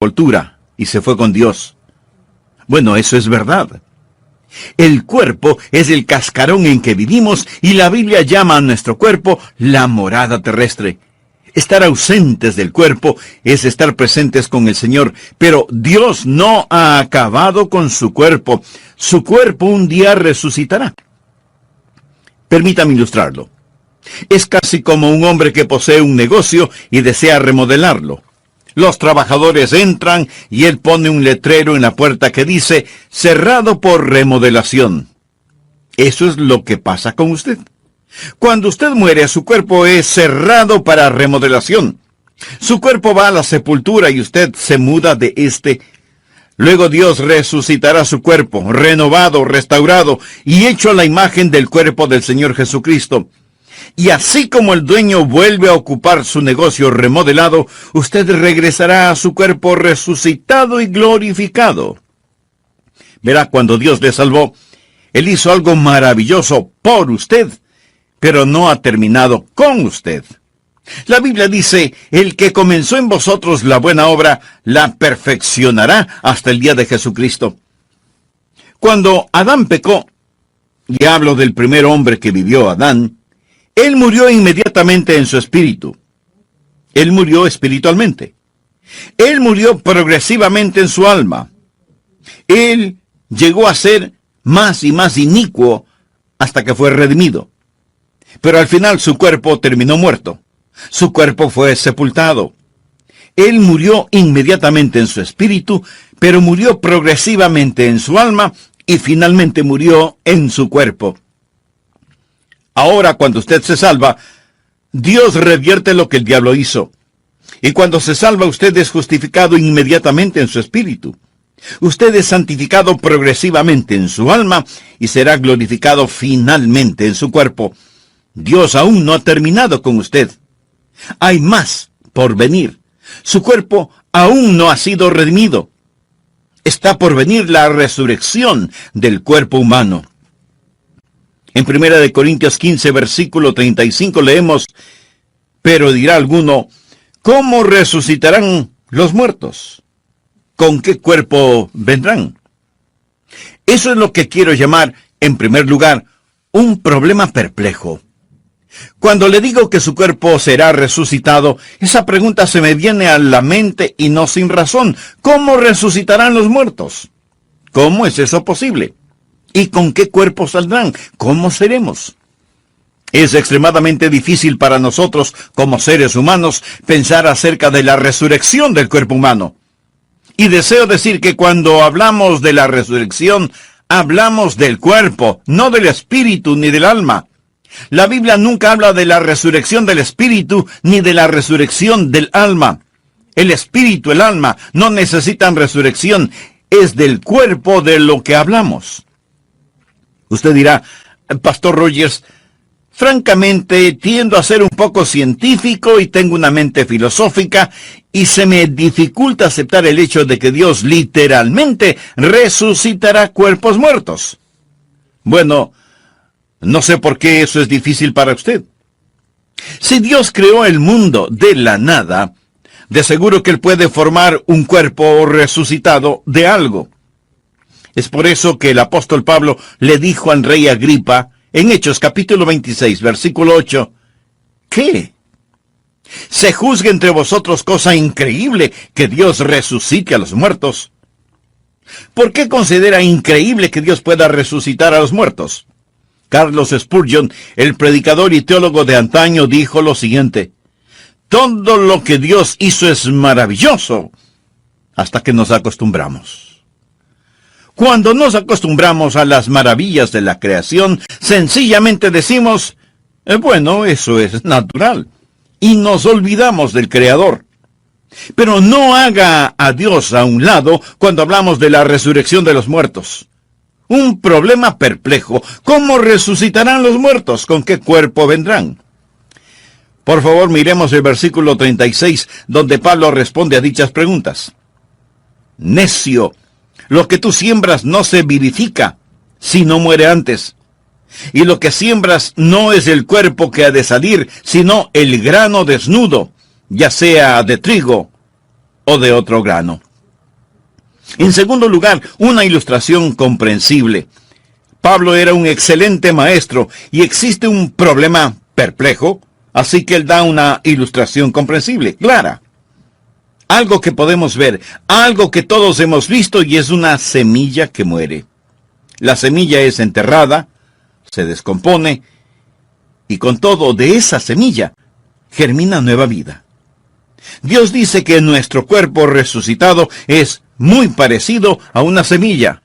sepultura y se fue con Dios. Bueno, eso es verdad. El cuerpo es el cascarón en que vivimos y la Biblia llama a nuestro cuerpo la morada terrestre. Estar ausentes del cuerpo es estar presentes con el Señor, pero Dios no ha acabado con su cuerpo. Su cuerpo un día resucitará. Permítame ilustrarlo. Es casi como un hombre que posee un negocio y desea remodelarlo. Los trabajadores entran y él pone un letrero en la puerta que dice, cerrado por remodelación. Eso es lo que pasa con usted. Cuando usted muere, su cuerpo es cerrado para remodelación. Su cuerpo va a la sepultura y usted se muda de este. Luego Dios resucitará su cuerpo, renovado, restaurado y hecho a la imagen del cuerpo del Señor Jesucristo. Y así como el dueño vuelve a ocupar su negocio remodelado, usted regresará a su cuerpo resucitado y glorificado. Verá, cuando Dios le salvó, Él hizo algo maravilloso por usted, pero no ha terminado con usted. La Biblia dice, el que comenzó en vosotros la buena obra, la perfeccionará hasta el día de Jesucristo. Cuando Adán pecó, y hablo del primer hombre que vivió, Adán, él murió inmediatamente en su espíritu. Él murió espiritualmente. Él murió progresivamente en su alma. Él llegó a ser más y más inicuo hasta que fue redimido. Pero al final su cuerpo terminó muerto. Su cuerpo fue sepultado. Él murió inmediatamente en su espíritu, pero murió progresivamente en su alma y finalmente murió en su cuerpo. Ahora, cuando usted se salva, Dios revierte lo que el diablo hizo. Y cuando se salva, usted es justificado inmediatamente en su espíritu. Usted es santificado progresivamente en su alma y será glorificado finalmente en su cuerpo. Dios aún no ha terminado con usted. Hay más por venir. Su cuerpo aún no ha sido redimido. Está por venir la resurrección del cuerpo humano. En 1 Corintios 15, versículo 35 leemos, pero dirá alguno, ¿cómo resucitarán los muertos? ¿Con qué cuerpo vendrán? Eso es lo que quiero llamar, en primer lugar, un problema perplejo. Cuando le digo que su cuerpo será resucitado, esa pregunta se me viene a la mente y no sin razón. ¿Cómo resucitarán los muertos? ¿Cómo es eso posible? ¿Y con qué cuerpo saldrán? ¿Cómo seremos? Es extremadamente difícil para nosotros, como seres humanos, pensar acerca de la resurrección del cuerpo humano. Y deseo decir que cuando hablamos de la resurrección, hablamos del cuerpo, no del espíritu ni del alma. La Biblia nunca habla de la resurrección del espíritu ni de la resurrección del alma. El espíritu, el alma, no necesitan resurrección. Es del cuerpo de lo que hablamos. Usted dirá, Pastor Rogers, francamente tiendo a ser un poco científico y tengo una mente filosófica y se me dificulta aceptar el hecho de que Dios literalmente resucitará cuerpos muertos. Bueno, no sé por qué eso es difícil para usted. Si Dios creó el mundo de la nada, de seguro que Él puede formar un cuerpo resucitado de algo. Es por eso que el apóstol Pablo le dijo al rey Agripa, en Hechos capítulo 26, versículo 8, ¿qué? ¿Se juzga entre vosotros cosa increíble que Dios resucite a los muertos? ¿Por qué considera increíble que Dios pueda resucitar a los muertos? Carlos Spurgeon, el predicador y teólogo de antaño, dijo lo siguiente, todo lo que Dios hizo es maravilloso, hasta que nos acostumbramos. Cuando nos acostumbramos a las maravillas de la creación, sencillamente decimos, bueno, eso es natural, y nos olvidamos del Creador. Pero no haga a Dios a un lado cuando hablamos de la resurrección de los muertos. Un problema perplejo. ¿Cómo resucitarán los muertos? ¿Con qué cuerpo vendrán? Por favor, miremos el versículo 36, donde Pablo responde a dichas preguntas. Necio, lo que tú siembras no se vivifica, si no muere antes. Y lo que siembras no es el cuerpo que ha de salir, sino el grano desnudo, ya sea de trigo o de otro grano. En segundo lugar, una ilustración comprensible. Pablo era un excelente maestro y existe un problema perplejo, así que él da una ilustración comprensible, clara. Algo que podemos ver, algo que todos hemos visto, y es una semilla que muere. La semilla es enterrada, se descompone, y con todo de esa semilla germina nueva vida. Dios dice que nuestro cuerpo resucitado es muy parecido a una semilla.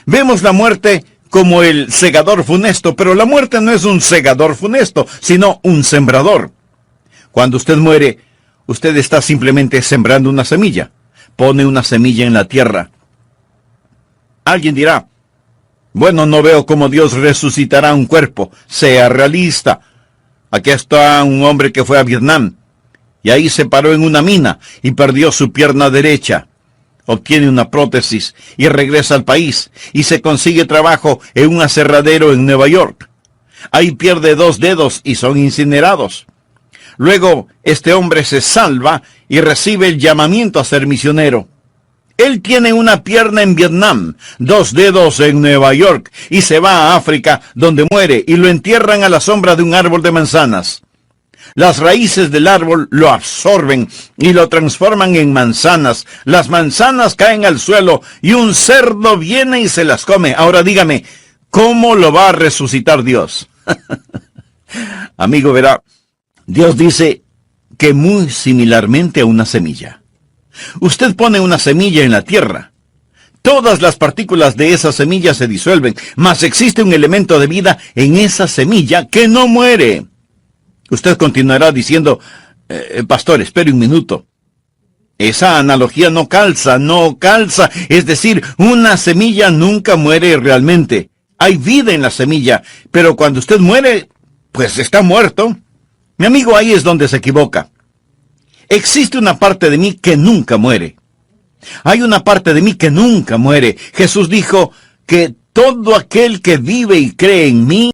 Vemos la muerte como el segador funesto, pero la muerte no es un segador funesto, sino un sembrador. Cuando usted muere, usted está simplemente sembrando una semilla. Pone una semilla en la tierra. Alguien dirá, bueno, no veo cómo Dios resucitará un cuerpo. Sea realista. Aquí está un hombre que fue a Vietnam, y ahí se paró en una mina y perdió su pierna derecha. Obtiene una prótesis y regresa al país y se consigue trabajo en un aserradero en Nueva York. Ahí pierde 2 dedos y son incinerados. Luego, este hombre se salva y recibe el llamamiento a ser misionero. Él tiene una pierna en Vietnam, 2 dedos en Nueva York, y se va a África, donde muere, y lo entierran a la sombra de un árbol de manzanas. Las raíces del árbol lo absorben y lo transforman en manzanas. Las manzanas caen al suelo y un cerdo viene y se las come. Ahora dígame, ¿cómo lo va a resucitar Dios? Amigo, verá, Dios dice que muy similarmente a una semilla. Usted pone una semilla en la tierra. Todas las partículas de esa semilla se disuelven, mas existe un elemento de vida en esa semilla que no muere. Usted continuará diciendo, pastor, espere un minuto. Esa analogía no calza. Es decir, una semilla nunca muere realmente. Hay vida en la semilla, pero cuando usted muere, pues está muerto. Mi amigo, ahí es donde se equivoca. Existe una parte de mí que nunca muere. Hay una parte de mí que nunca muere. Jesús dijo que todo aquel que vive y cree en mí,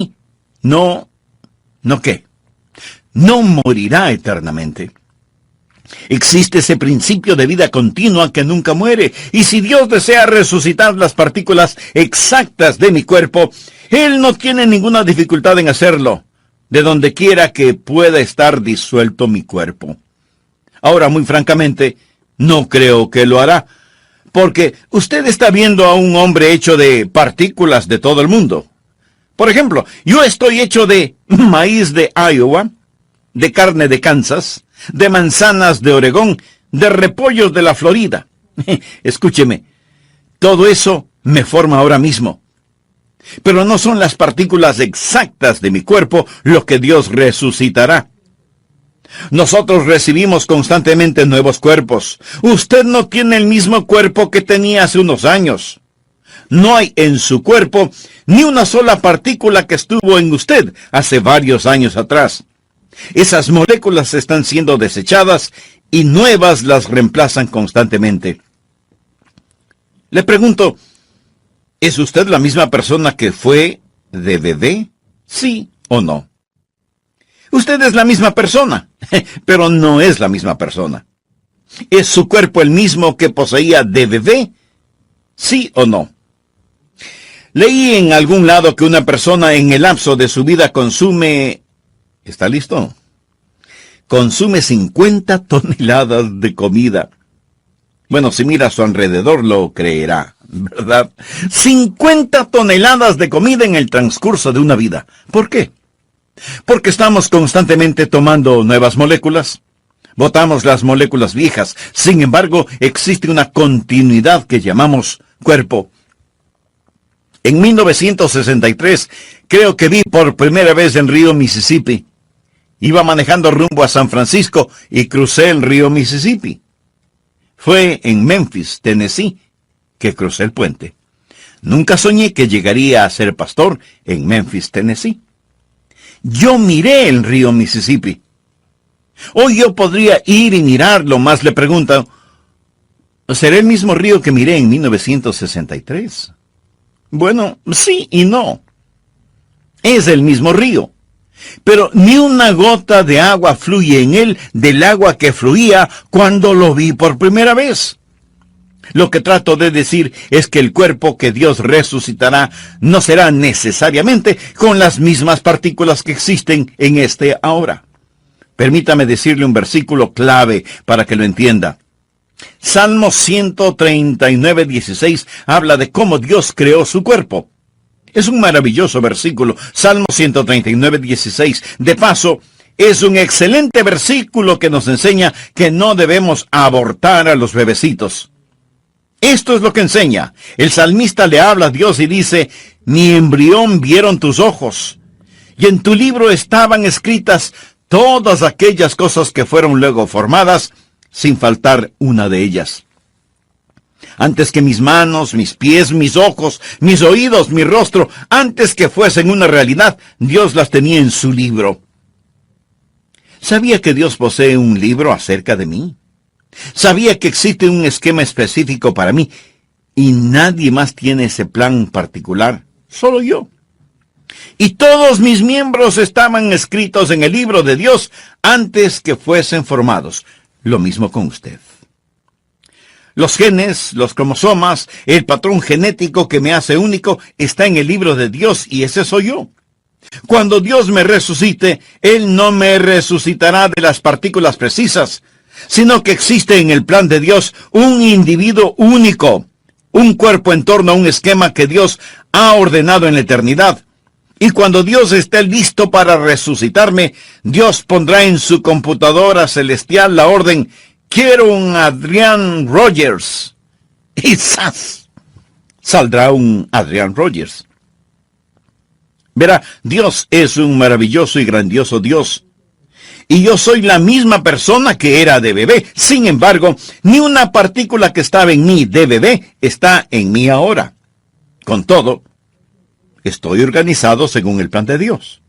no morirá eternamente. Existe ese principio de vida continua que nunca muere. Y si Dios desea resucitar las partículas exactas de mi cuerpo, Él no tiene ninguna dificultad en hacerlo, de donde quiera que pueda estar disuelto mi cuerpo. Ahora, muy francamente, no creo que lo hará, porque usted está viendo a un hombre hecho de partículas de todo el mundo. Por ejemplo, yo estoy hecho de maíz de Iowa, de carne de Kansas, de manzanas de Oregón, de repollos de la Florida. Escúcheme, todo eso me forma ahora mismo. Pero no son las partículas exactas de mi cuerpo lo que Dios resucitará. Nosotros recibimos constantemente nuevos cuerpos. Usted no tiene el mismo cuerpo que tenía hace unos años. No hay en su cuerpo ni una sola partícula que estuvo en usted hace varios años atrás. Esas moléculas están siendo desechadas y nuevas las reemplazan constantemente. Le pregunto, ¿es usted la misma persona que fue de bebé? ¿Sí o no? Usted es la misma persona, pero no es la misma persona. ¿Es su cuerpo el mismo que poseía de bebé? ¿Sí o no? Leí en algún lado que una persona en el lapso de su vida consume... ¿Está listo? Consume 50 toneladas de comida. Bueno, si mira a su alrededor lo creerá, ¿verdad? 50 toneladas de comida en el transcurso de una vida. ¿Por qué? Porque estamos constantemente tomando nuevas moléculas. Botamos las moléculas viejas. Sin embargo, existe una continuidad que llamamos cuerpo. En 1963, creo que vi por primera vez el río Mississippi. Iba manejando rumbo a San Francisco y crucé el río Mississippi. Fue en Memphis, Tennessee, que crucé el puente. Nunca soñé que llegaría a ser pastor en Memphis, Tennessee. Yo miré el río Mississippi. Hoy yo podría ir y mirarlo, más le pregunto, ¿será el mismo río que miré en 1963? Bueno, sí y no. Es el mismo río, pero ni una gota de agua fluye en él del agua que fluía cuando lo vi por primera vez. Lo que trato de decir es que el cuerpo que Dios resucitará no será necesariamente con las mismas partículas que existen en este ahora. Permítame decirle un versículo clave para que lo entienda. Salmo 139:16 habla de cómo Dios creó su cuerpo. Es un maravilloso versículo, Salmo 139:16. De paso, es un excelente versículo que nos enseña que no debemos abortar a los bebecitos. Esto es lo que enseña. El salmista le habla a Dios y dice, mi embrión vieron tus ojos, y en tu libro estaban escritas todas aquellas cosas que fueron luego formadas, sin faltar una de ellas. Antes que mis manos, mis pies, mis ojos, mis oídos, mi rostro, antes que fuesen una realidad, Dios las tenía en su libro. ¿Sabía que Dios posee un libro acerca de mí? ¿Sabía que existe un esquema específico para mí? Y nadie más tiene ese plan particular, solo yo. Y todos mis miembros estaban escritos en el libro de Dios antes que fuesen formados. Lo mismo con usted. Los genes, los cromosomas, el patrón genético que me hace único está en el libro de Dios y ese soy yo. Cuando Dios me resucite, Él no me resucitará de las partículas precisas, sino que existe en el plan de Dios un individuo único, un cuerpo en torno a un esquema que Dios ha ordenado en la eternidad. Y cuando Dios esté listo para resucitarme, Dios pondrá en su computadora celestial la orden, quiero un Adrian Rogers. Y ¡zas! Saldrá un Adrian Rogers. Verá, Dios es un maravilloso y grandioso Dios. Y yo soy la misma persona que era de bebé. Sin embargo, ni una partícula que estaba en mí de bebé está en mí ahora. Con todo, estoy organizado según el plan de Dios.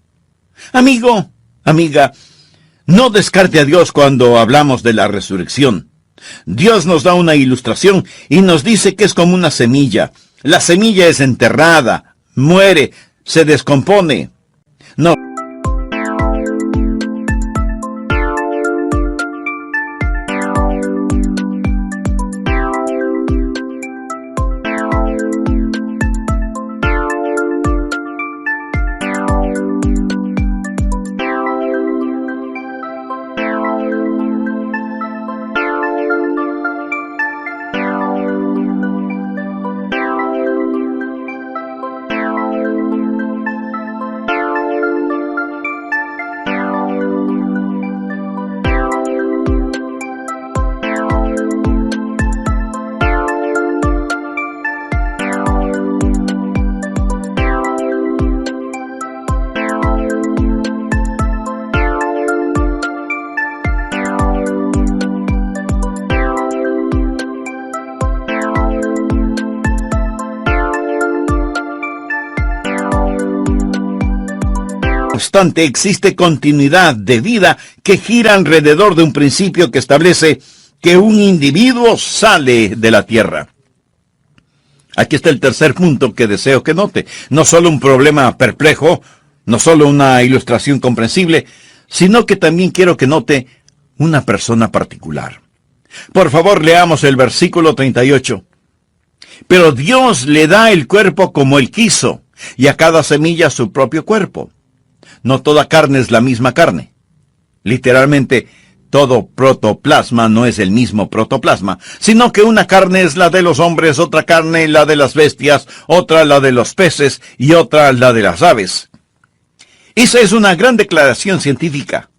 Amigo, amiga, no descarte a Dios cuando hablamos de la resurrección. Dios nos da una ilustración y nos dice que es como una semilla. La semilla es enterrada, muere, se descompone. No. obstante, existe continuidad de vida que gira alrededor de un principio que establece que un individuo sale de la tierra. Aquí está el tercer punto que deseo que note. No solo un problema perplejo, no solo una ilustración comprensible, sino que también quiero que note una persona particular. Por favor, leamos el versículo 38. Pero Dios le da el cuerpo como Él quiso, y a cada semilla su propio cuerpo. No toda carne es la misma carne. Literalmente, todo protoplasma no es el mismo protoplasma, sino que una carne es la de los hombres, otra carne la de las bestias, otra la de los peces y otra la de las aves. Esa es una gran declaración científica.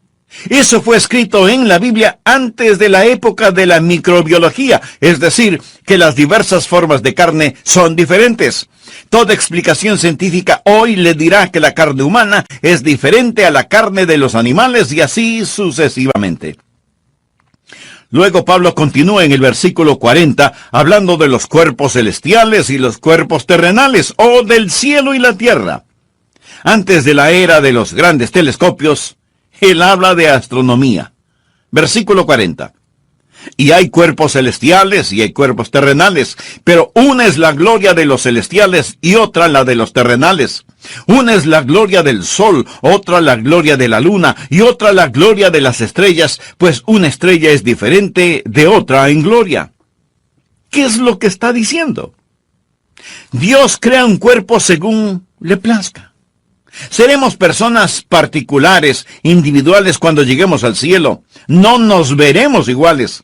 Eso fue escrito en la Biblia antes de la época de la microbiología, es decir, que las diversas formas de carne son diferentes. Toda explicación científica hoy le dirá que la carne humana es diferente a la carne de los animales y así sucesivamente. Luego Pablo continúa en el versículo 40 hablando de los cuerpos celestiales y los cuerpos terrenales, o del cielo y la tierra. Antes de la era de los grandes telescopios, él habla de astronomía. Versículo 40. Y hay cuerpos celestiales y hay cuerpos terrenales, pero una es la gloria de los celestiales y otra la de los terrenales. Una es la gloria del sol, otra la gloria de la luna y otra la gloria de las estrellas, pues una estrella es diferente de otra en gloria. ¿Qué es lo que está diciendo? Dios crea un cuerpo según le plazca. Seremos personas particulares, individuales cuando lleguemos al cielo. No nos veremos iguales.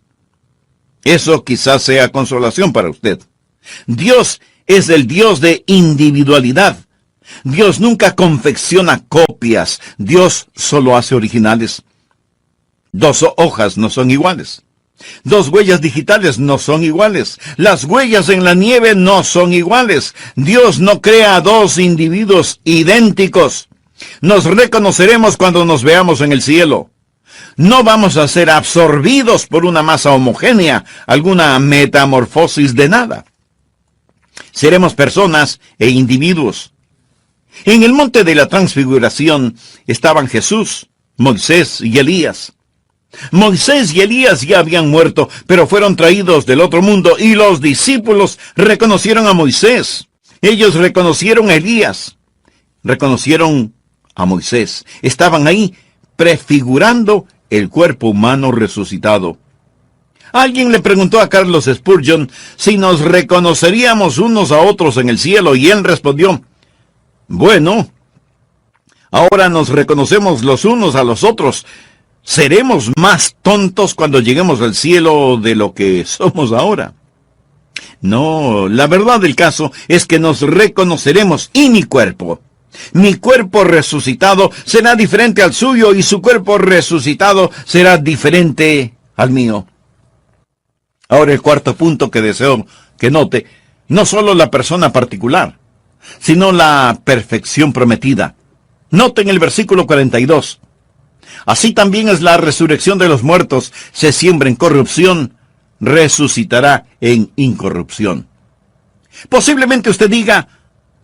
Eso quizás sea consolación para usted. Dios es el Dios de individualidad. Dios nunca confecciona copias. Dios solo hace originales. 2 hojas no son iguales. 2 huellas digitales no son iguales. Las huellas en la nieve no son iguales. Dios no crea 2 individuos idénticos. Nos reconoceremos cuando nos veamos en el cielo. No vamos a ser absorbidos por una masa homogénea, alguna metamorfosis de nada. Seremos personas e individuos. En el monte de la transfiguración estaban Jesús, Moisés y Elías. Moisés y Elías ya habían muerto, pero fueron traídos del otro mundo, y los discípulos reconocieron a Moisés. Ellos reconocieron a Elías. Reconocieron a Moisés. Estaban ahí prefigurando el cuerpo humano resucitado. Alguien le preguntó a Carlos Spurgeon si nos reconoceríamos unos a otros en el cielo, y él respondió: bueno, ahora nos reconocemos los unos a los otros. ¿Seremos más tontos cuando lleguemos al cielo de lo que somos ahora? No, la verdad del caso es que nos reconoceremos, y mi cuerpo resucitado será diferente al suyo, y su cuerpo resucitado será diferente al mío. Ahora el cuarto punto que deseo que note, no solo la persona particular, sino la perfección prometida. Noten el versículo 42. Así también es la resurrección de los muertos. Se siembra en corrupción, resucitará en incorrupción. Posiblemente usted diga: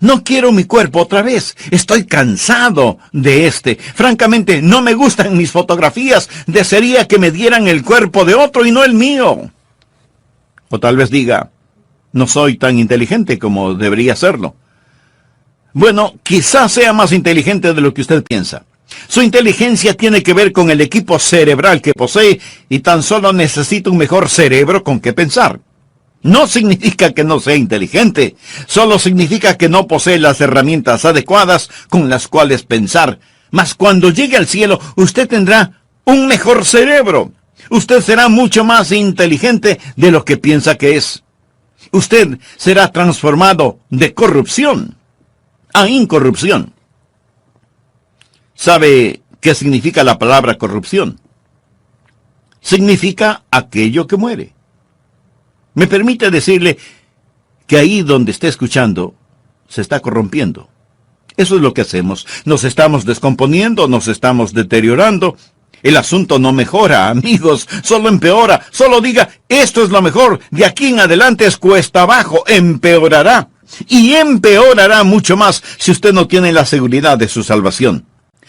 no quiero mi cuerpo otra vez. Estoy cansado de este. Francamente, no me gustan mis fotografías. Desearía que me dieran el cuerpo de otro y no el mío. O tal vez diga: no soy tan inteligente como debería serlo. Bueno, quizás sea más inteligente de lo que usted piensa. Su inteligencia tiene que ver con el equipo cerebral que posee, y tan solo necesita un mejor cerebro con que pensar. No significa que no sea inteligente, solo significa que no posee las herramientas adecuadas con las cuales pensar. Mas cuando llegue al cielo, usted tendrá un mejor cerebro. Usted será mucho más inteligente de lo que piensa que es. Usted será transformado de corrupción a incorrupción. ¿Sabe qué significa la palabra corrupción? Significa aquello que muere. Me permite decirle que ahí donde esté escuchando, se está corrompiendo. Eso es lo que hacemos. Nos estamos descomponiendo, nos estamos deteriorando. El asunto no mejora, amigos, solo empeora. Solo diga: esto es lo mejor, de aquí en adelante es cuesta abajo. Empeorará. Y empeorará mucho más si usted no tiene la seguridad de su salvación.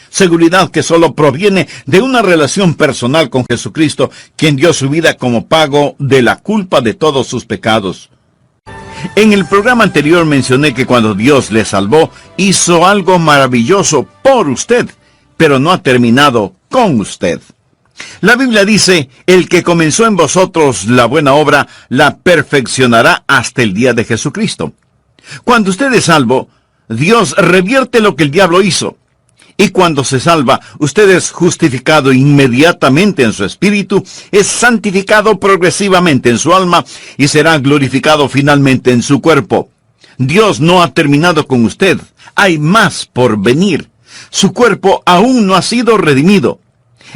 Seguridad que solo proviene de una relación personal con Jesucristo, quien dio su vida como pago de la culpa de todos sus pecados. En el programa anterior mencioné que cuando Dios le salvó, hizo algo maravilloso por usted, pero no ha terminado con usted. La Biblia dice: el que comenzó en vosotros la buena obra, la perfeccionará hasta el día de Jesucristo. Cuando usted es salvo, Dios revierte lo que el diablo hizo. Y cuando se salva, usted es justificado inmediatamente en su espíritu, es santificado progresivamente en su alma y será glorificado finalmente en su cuerpo. Dios no ha terminado con usted. Hay más por venir. Su cuerpo aún no ha sido redimido.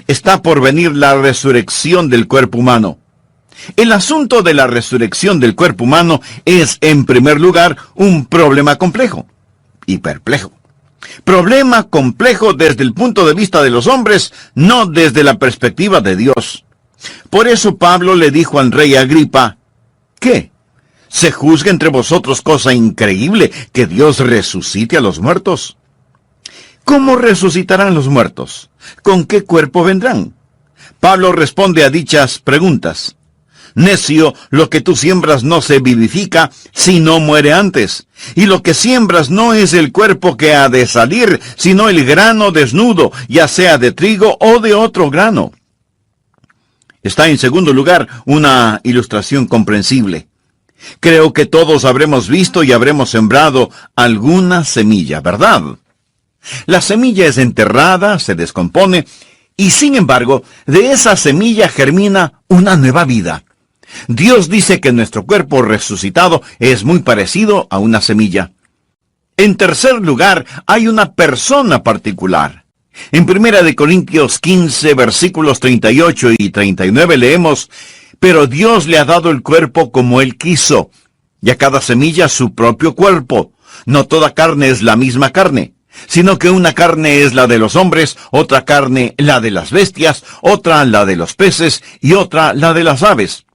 Está por venir la resurrección del cuerpo humano. El asunto de la resurrección del cuerpo humano es, en primer lugar, un problema complejo y perplejo. Problema complejo desde el punto de vista de los hombres, no desde la perspectiva de Dios. Por eso Pablo le dijo al rey Agripa: ¿qué? ¿Se juzga entre vosotros cosa increíble que Dios resucite a los muertos? ¿Cómo resucitarán los muertos? ¿Con qué cuerpo vendrán? Pablo responde a dichas preguntas: necio, lo que tú siembras no se vivifica si no muere antes. Y lo que siembras no es el cuerpo que ha de salir, sino el grano desnudo, ya sea de trigo o de otro grano. Está en segundo lugar una ilustración comprensible. Creo que todos habremos visto y habremos sembrado alguna semilla, ¿verdad? La semilla es enterrada, se descompone, y sin embargo, de esa semilla germina una nueva vida. Dios dice que nuestro cuerpo resucitado es muy parecido a una semilla. En tercer lugar, hay una persona particular. En 1 Corintios 15, versículos 38 y 39 leemos: pero Dios le ha dado el cuerpo como Él quiso, y a cada semilla su propio cuerpo. No toda carne es la misma carne, sino que una carne es la de los hombres, otra carne la de las bestias, otra la de los peces y otra la de las aves.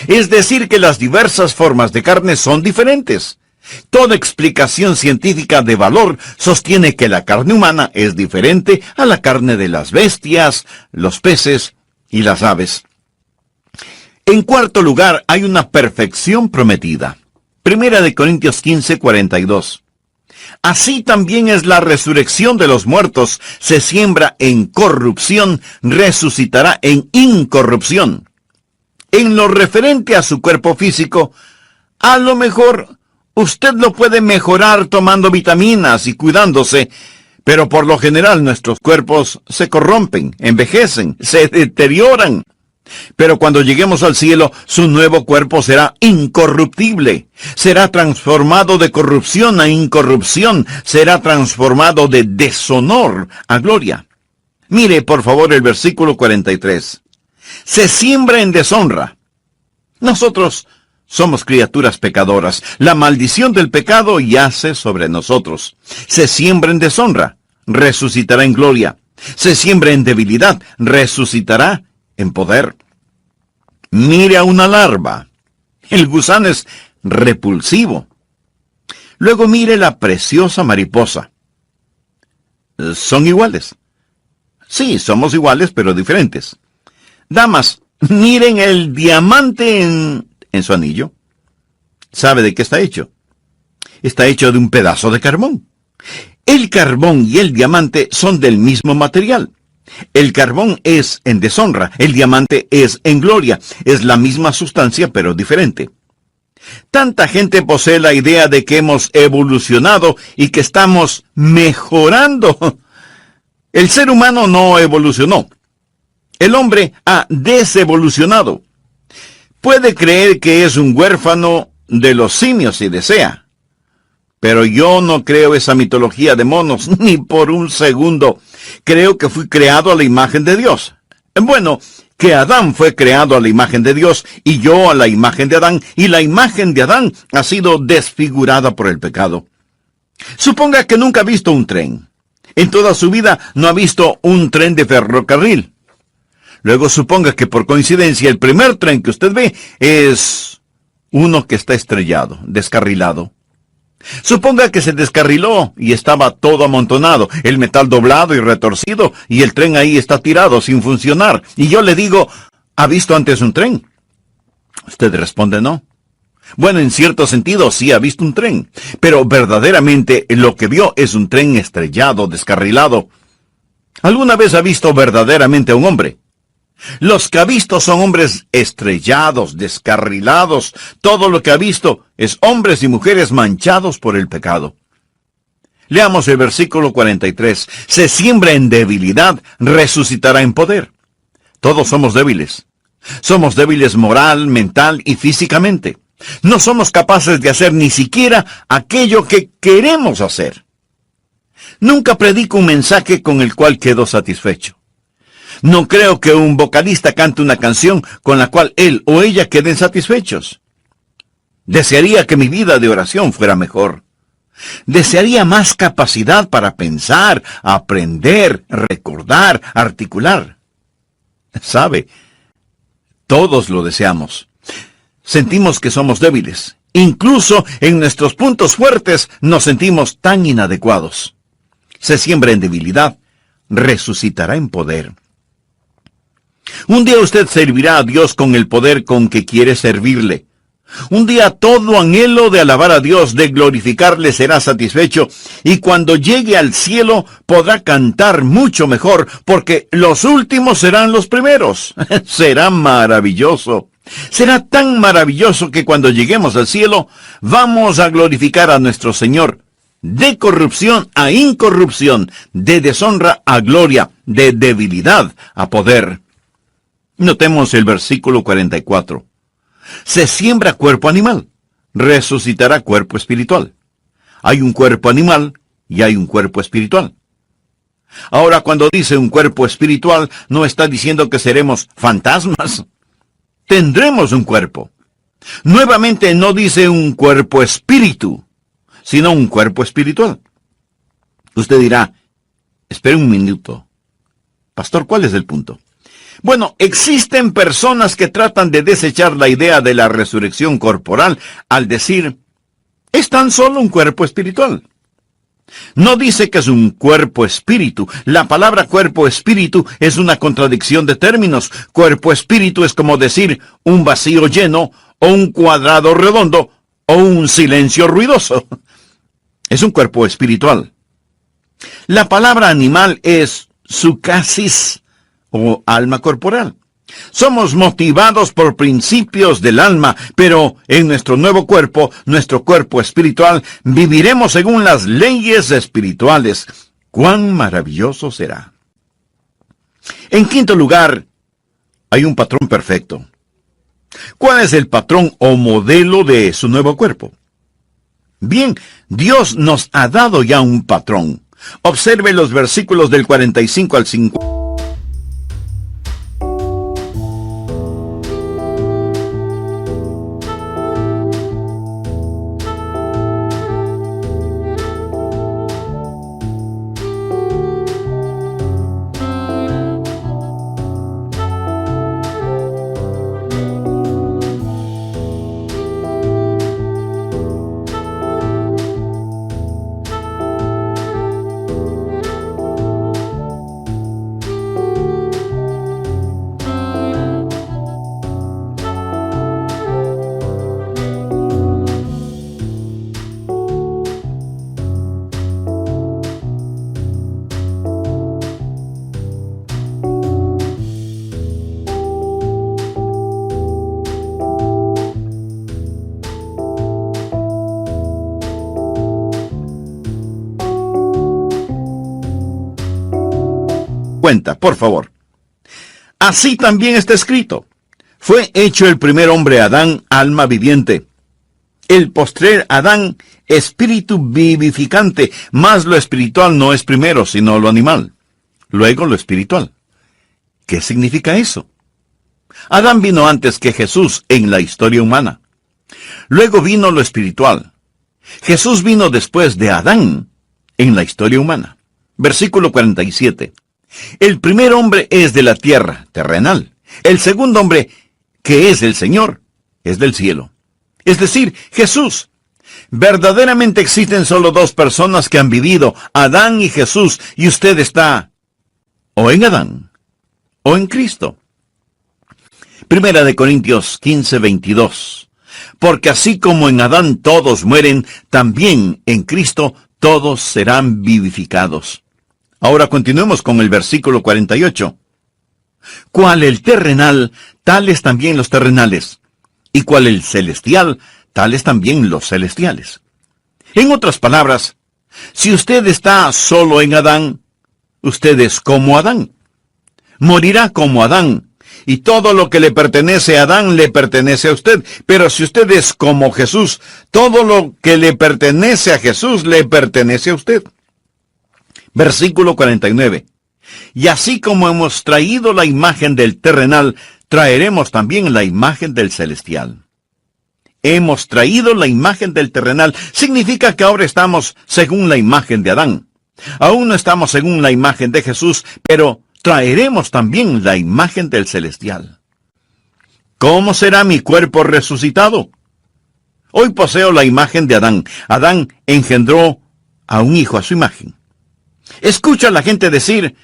Es decir, que las diversas formas de carne son diferentes. Toda explicación científica de valor sostiene que la carne humana es diferente a la carne de las bestias, los peces y las aves. En cuarto lugar, hay una perfección prometida. 1 Corintios 15, 42. Así también es la resurrección de los muertos. Se siembra en corrupción, resucitará en incorrupción. En lo referente a su cuerpo físico, a lo mejor usted lo puede mejorar tomando vitaminas y cuidándose, pero por lo general nuestros cuerpos se corrompen, envejecen, se deterioran. Pero cuando lleguemos al cielo, su nuevo cuerpo será incorruptible. Será transformado de corrupción a incorrupción. Será transformado de deshonor a gloria. Mire, por favor, el versículo 43. Se siembra en deshonra. Nosotros somos criaturas pecadoras. La maldición del pecado yace sobre nosotros. Se siembra en deshonra, resucitará en gloria. Se siembra en debilidad, resucitará en poder. Mire a una larva. El gusano es repulsivo. Luego mire la preciosa mariposa. ¿Son iguales? Sí, somos iguales, pero diferentes. Damas, miren el diamante en su anillo. ¿Sabe de qué está hecho? Está hecho de un pedazo de carbón. El carbón y el diamante son del mismo material. El carbón es en deshonra, el diamante es en gloria. Es la misma sustancia, pero diferente. Tanta gente posee la idea de que hemos evolucionado y que estamos mejorando. El ser humano no evolucionó. El hombre ha desevolucionado. Puede creer que es un huérfano de los simios si desea. Pero yo no creo esa mitología de monos, ni por un segundo. Creo que fui creado a la imagen de Dios. Bueno, que Adán fue creado a la imagen de Dios, y yo a la imagen de Adán, y la imagen de Adán ha sido desfigurada por el pecado. Suponga que nunca ha visto un tren. En toda su vida no ha visto un tren de ferrocarril. Luego suponga que por coincidencia el primer tren que usted ve es uno que está estrellado, descarrilado. Suponga que se descarriló y estaba todo amontonado, el metal doblado y retorcido, y el tren ahí está tirado sin funcionar. Y yo le digo, ¿ha visto antes un tren? Usted responde no. Bueno, en cierto sentido sí ha visto un tren, pero verdaderamente lo que vio es un tren estrellado, descarrilado. ¿Alguna vez ha visto verdaderamente a un hombre? Los que ha visto son hombres estrellados, descarrilados. Todo lo que ha visto es hombres y mujeres manchados por el pecado. Leamos el versículo 43. Se siembra en debilidad, resucitará en poder. Todos somos débiles. Somos débiles moral, mental y físicamente. No somos capaces de hacer ni siquiera aquello que queremos hacer. Nunca predico un mensaje con el cual quedo satisfecho. No creo que un vocalista cante una canción con la cual él o ella queden satisfechos. Desearía que mi vida de oración fuera mejor. Desearía más capacidad para pensar, aprender, recordar, articular. ¿Sabe? Todos lo deseamos. Sentimos que somos débiles. Incluso en nuestros puntos fuertes nos sentimos tan inadecuados. Se siembra en debilidad, resucitará en poder. Un día usted servirá a Dios con el poder con que quiere servirle. Un día todo anhelo de alabar a Dios, de glorificarle, será satisfecho, y cuando llegue al cielo podrá cantar mucho mejor, porque los últimos serán los primeros. Será maravilloso. Será tan maravilloso que cuando lleguemos al cielo, vamos a glorificar a nuestro Señor, de corrupción a incorrupción, de deshonra a gloria, de debilidad a poder. Notemos el versículo 44. Se siembra cuerpo animal, resucitará cuerpo espiritual. Hay un cuerpo animal y hay un cuerpo espiritual. Ahora, cuando dice un cuerpo espiritual, no está diciendo que seremos fantasmas. Tendremos un cuerpo. Nuevamente no dice un cuerpo espíritu, sino un cuerpo espiritual. Usted dirá, espere un minuto. Pastor, ¿cuál es el punto? Bueno, existen personas que tratan de desechar la idea de la resurrección corporal al decir, es tan solo un cuerpo espiritual. No dice que es un cuerpo espíritu. La palabra cuerpo espíritu es una contradicción de términos. Cuerpo espíritu es como decir un vacío lleno, o un cuadrado redondo, o un silencio ruidoso. Es un cuerpo espiritual. La palabra animal es sucasis, o alma corporal. Somos motivados por principios del alma, pero en nuestro nuevo cuerpo espiritual, viviremos según las leyes espirituales. ¡Cuán maravilloso será! En quinto lugar, hay un patrón perfecto. ¿Cuál es el patrón o modelo de su nuevo cuerpo? Bien, Dios nos ha dado ya un patrón. Observe los versículos del 45 al 50. Por favor. Así también está escrito. Fue hecho el primer hombre Adán, alma viviente. El postrer Adán, espíritu vivificante, mas lo espiritual no es primero, sino lo animal. Luego lo espiritual. ¿Qué significa eso? Adán vino antes que Jesús en la historia humana. Luego vino lo espiritual. Jesús vino después de Adán en la historia humana. Versículo 47. El primer hombre es de la tierra, terrenal. El segundo hombre, que es el Señor, es del cielo. Es decir, Jesús. Verdaderamente existen solo dos personas que han vivido, Adán y Jesús, y usted está o en Adán o en Cristo. Primera de Corintios 15:22. Porque así como en Adán todos mueren, también en Cristo todos serán vivificados. Ahora continuemos con el versículo 48. Cual el terrenal, tales también los terrenales. Y cual el celestial, tales también los celestiales. En otras palabras, si usted está solo en Adán, usted es como Adán. Morirá como Adán. Y todo lo que le pertenece a Adán le pertenece a usted. Pero si usted es como Jesús, todo lo que le pertenece a Jesús le pertenece a usted. Versículo 49. Y así como hemos traído la imagen del terrenal, traeremos también la imagen del celestial. Hemos traído la imagen del terrenal. Significa que ahora estamos según la imagen de Adán. Aún no estamos según la imagen de Jesús, pero traeremos también la imagen del celestial. ¿Cómo será mi cuerpo resucitado? Hoy poseo la imagen de Adán. Adán engendró a un hijo a su imagen. Escucha a la gente decir,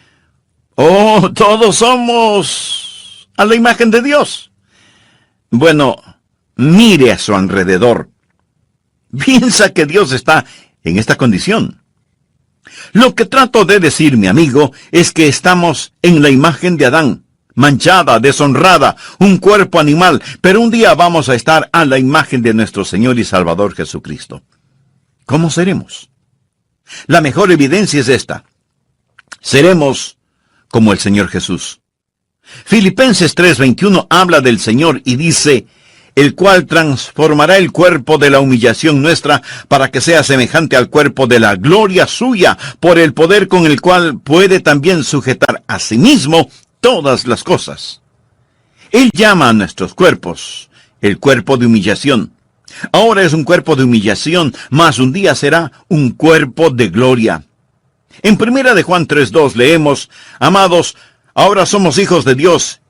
oh, todos somos a la imagen de Dios. Bueno, mire a su alrededor. Piensa que Dios está en esta condición. Lo que trato de decir, mi amigo, es que estamos en la imagen de Adán. manchada, deshonrada, un cuerpo animal, pero un día vamos a estar a la imagen de nuestro Señor y Salvador Jesucristo. ¿Cómo seremos? La mejor evidencia es esta. Seremos como el Señor Jesús. Filipenses 3:21 habla del Señor y dice, el cual transformará el cuerpo de la humillación nuestra para que sea semejante al cuerpo de la gloria suya, por el poder con el cual puede también sujetar a sí mismo todas las cosas. Él llama a nuestros cuerpos el cuerpo de humillación. Ahora es un cuerpo de humillación, mas un día será un cuerpo de gloria. En 1 de Juan 3:2 leemos, amados, ahora somos hijos de Dios,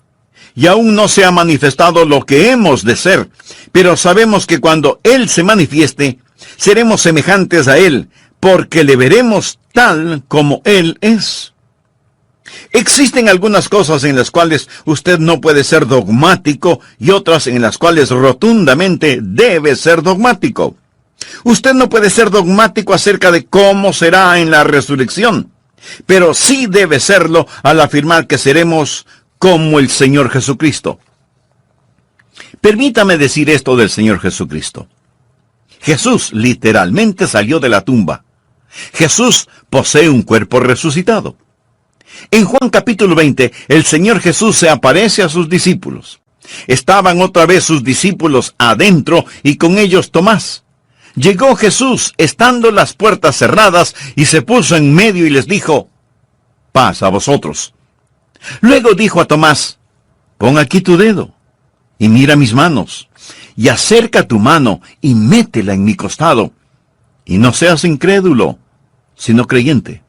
y aún no se ha manifestado lo que hemos de ser, pero sabemos que cuando Él se manifieste, seremos semejantes a Él, porque le veremos tal como Él es. Existen algunas cosas en las cuales usted no puede ser dogmático y otras en las cuales rotundamente debe ser dogmático. Usted no puede ser dogmático acerca de cómo será en la resurrección, pero sí debe serlo al afirmar que seremos como el Señor Jesucristo. Permítame decir esto del Señor Jesucristo. Jesús literalmente salió de la tumba. Jesús posee un cuerpo resucitado. En Juan capítulo 20, el Señor Jesús se aparece a sus discípulos. Estaban otra vez sus discípulos adentro y con ellos Tomás. Llegó Jesús estando las puertas cerradas y se puso en medio y les dijo, paz a vosotros. Luego dijo a Tomás, pon aquí tu dedo y mira mis manos, y acerca tu mano y métela en mi costado, y no seas incrédulo, sino creyente.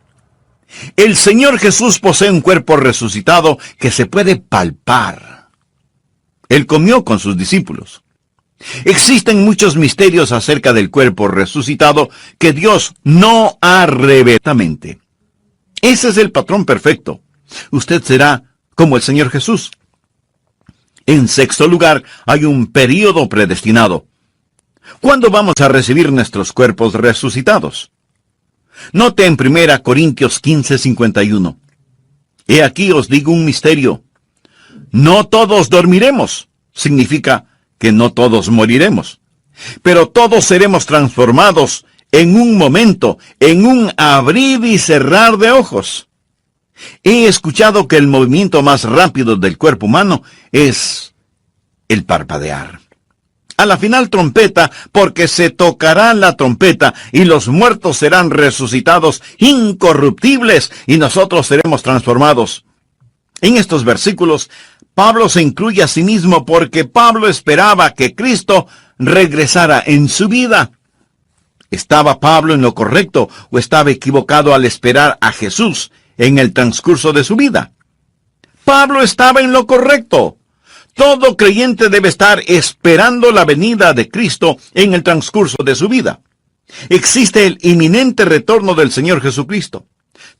El Señor Jesús posee un cuerpo resucitado que se puede palpar. Él comió con sus discípulos. Existen muchos misterios acerca del cuerpo resucitado que Dios no ha revelado. Ese es el patrón perfecto. Usted será como el Señor Jesús. En sexto lugar, hay un período predestinado. ¿Cuándo vamos a recibir nuestros cuerpos resucitados? Note en 1 Corintios 15:51. He aquí os digo un misterio. No todos dormiremos. Significa que no todos moriremos. Pero todos seremos transformados en un momento, en un abrir y cerrar de ojos. He escuchado que el movimiento más rápido del cuerpo humano es el parpadear. A la final trompeta, porque se tocará la trompeta y los muertos serán resucitados incorruptibles y nosotros seremos transformados. En estos versículos, Pablo se incluye a sí mismo porque Pablo esperaba que Cristo regresara en su vida. ¿Estaba Pablo en lo correcto o estaba equivocado al esperar a Jesús en el transcurso de su vida? Pablo estaba en lo correcto. Todo creyente debe estar esperando la venida de Cristo en el transcurso de su vida. Existe el inminente retorno del Señor Jesucristo.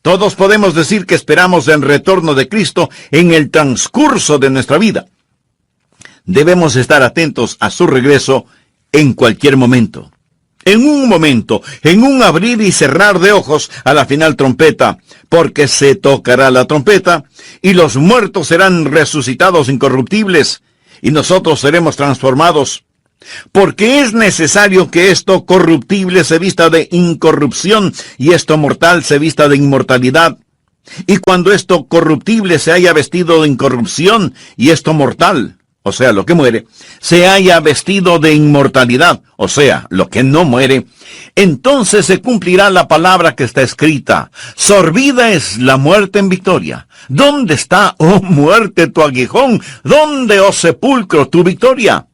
Todos podemos decir que esperamos el retorno de Cristo en el transcurso de nuestra vida. Debemos estar atentos a su regreso en cualquier momento. En un momento, en un abrir y cerrar de ojos a la final trompeta, porque se tocará la trompeta, y los muertos serán resucitados incorruptibles, y nosotros seremos transformados. Porque es necesario que esto corruptible se vista de incorrupción, y esto mortal se vista de inmortalidad. Y cuando esto corruptible se haya vestido de incorrupción, y esto mortal, o sea, lo que muere, se haya vestido de inmortalidad, o sea, lo que no muere, entonces se cumplirá la palabra que está escrita. Sorbida es la muerte en victoria. ¿Dónde está, oh muerte, tu aguijón? ¿Dónde, oh sepulcro, tu victoria?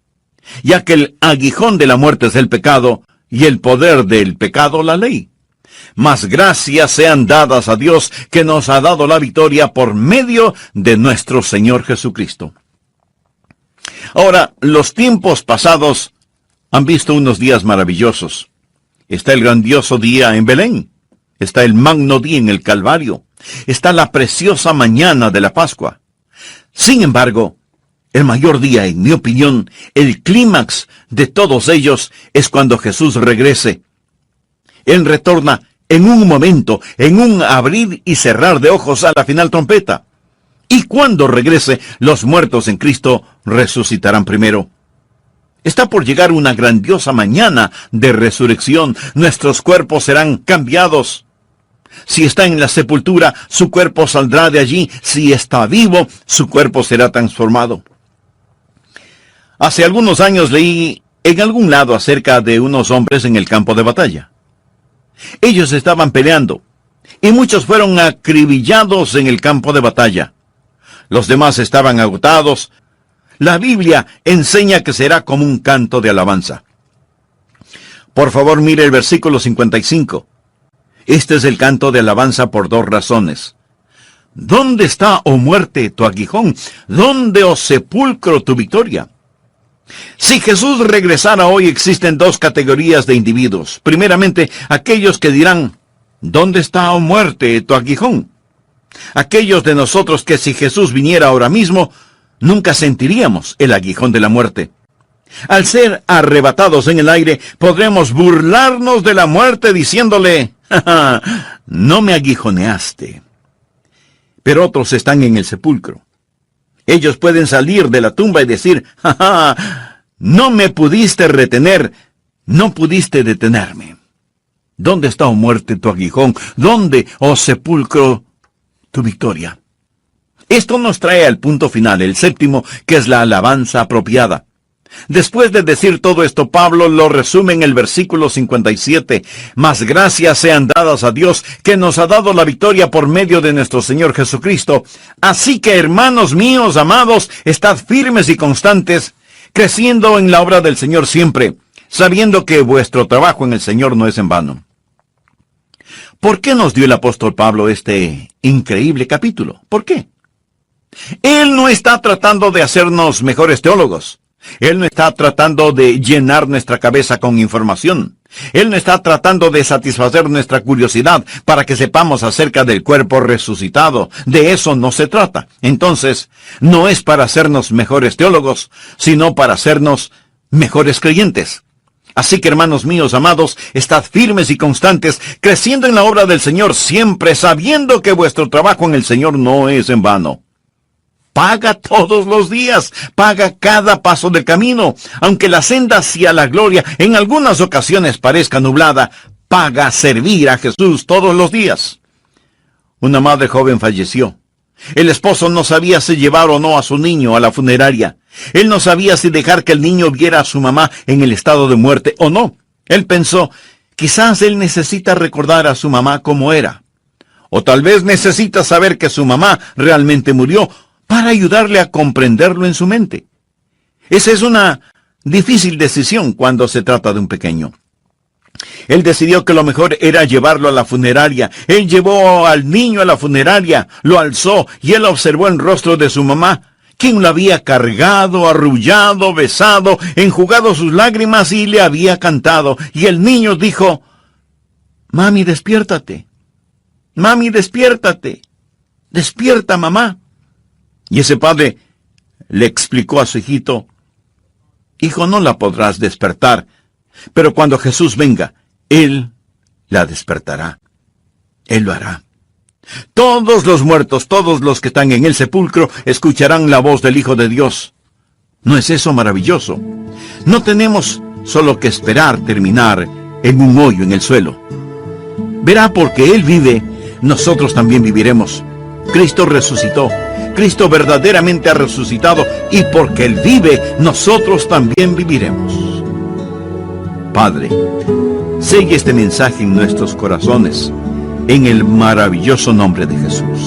Ya que el aguijón de la muerte es el pecado, y el poder del pecado la ley. Mas gracias sean dadas a Dios que nos ha dado la victoria por medio de nuestro Señor Jesucristo. Ahora, los tiempos pasados han visto unos días maravillosos. Está el grandioso día en Belén. Está el magno día en el Calvario. Está la preciosa mañana de la Pascua. Sin embargo, el mayor día, en mi opinión, el clímax de todos ellos es cuando Jesús regrese. Él retorna en un momento, en un abrir y cerrar de ojos a la final trompeta. Y cuando regrese, los muertos en Cristo resucitarán primero. Está por llegar una grandiosa mañana de resurrección. Nuestros cuerpos serán cambiados. Si está en la sepultura, su cuerpo saldrá de allí. Si está vivo, su cuerpo será transformado. Hace algunos años leí en algún lado acerca de unos hombres en el campo de batalla. Ellos estaban peleando, y muchos fueron acribillados en el campo de batalla. Los demás estaban agotados. La Biblia enseña que será como un canto de alabanza. Por favor, mire el versículo 55. Este es el canto de alabanza por dos razones. ¿Dónde está, oh muerte, tu aguijón? ¿Dónde, oh sepulcro, tu victoria? Si Jesús regresara hoy, existen dos categorías de individuos. Primeramente, aquellos que dirán, ¿dónde está, oh muerte, tu aguijón? Aquellos de nosotros que si Jesús viniera ahora mismo, nunca sentiríamos el aguijón de la muerte. Al ser arrebatados en el aire, podremos burlarnos de la muerte diciéndole, ¡ja, ja! No me aguijoneaste. Pero otros están en el sepulcro. Ellos pueden salir de la tumba y decir, ¡ja, ja! No me pudiste retener, no pudiste detenerme. ¿Dónde está, oh muerte, tu aguijón? ¿Dónde, oh sepulcro, tu victoria? Esto nos trae al punto final, el séptimo, que es la alabanza apropiada. Después de decir todo esto, Pablo lo resume en el versículo 57. Mas gracias sean dadas a Dios, que nos ha dado la victoria por medio de nuestro Señor Jesucristo. Así que, hermanos míos, amados, estad firmes y constantes, creciendo en la obra del Señor siempre, sabiendo que vuestro trabajo en el Señor no es en vano. ¿Por qué nos dio el apóstol Pablo este increíble capítulo? ¿Por qué? Él no está tratando de hacernos mejores teólogos. Él no está tratando de llenar nuestra cabeza con información. Él no está tratando de satisfacer nuestra curiosidad para que sepamos acerca del cuerpo resucitado. De eso no se trata. Entonces, no es para hacernos mejores teólogos, sino para hacernos mejores creyentes. Así que, hermanos míos amados, estad firmes y constantes, creciendo en la obra del Señor siempre, sabiendo que vuestro trabajo en el Señor no es en vano. Paga todos los días, paga cada paso del camino. Aunque la senda hacia la gloria en algunas ocasiones parezca nublada, paga servir a Jesús todos los días. Una madre joven falleció. El esposo no sabía si llevar o no a su niño a la funeraria. Él no sabía si dejar que el niño viera a su mamá en el estado de muerte o no. Él pensó, quizás él necesita recordar a su mamá como era. O tal vez necesita saber que su mamá realmente murió, para ayudarle a comprenderlo en su mente. Esa es una difícil decisión cuando se trata de un pequeño. Él decidió que lo mejor era llevarlo a la funeraria. Él llevó al niño a la funeraria, lo alzó y él observó el rostro de su mamá, quien lo había cargado, arrullado, besado, enjugado sus lágrimas y le había cantado. Y el niño dijo, «Mami, despiértate. Mami, despiértate. Despierta, mamá». Y ese padre le explicó a su hijito, «Hijo, no la podrás despertar, pero cuando Jesús venga, Él la despertará. Él lo hará. Todos los muertos, todos los que están en el sepulcro, escucharán la voz del Hijo de Dios». ¿No es eso maravilloso? No tenemos solo que esperar terminar en un hoyo en el suelo. Verá, porque Él vive, nosotros también viviremos. Cristo resucitó. Cristo verdaderamente ha resucitado, y porque Él vive, nosotros también viviremos. Padre, sella este mensaje en nuestros corazones, en el maravilloso nombre de Jesús.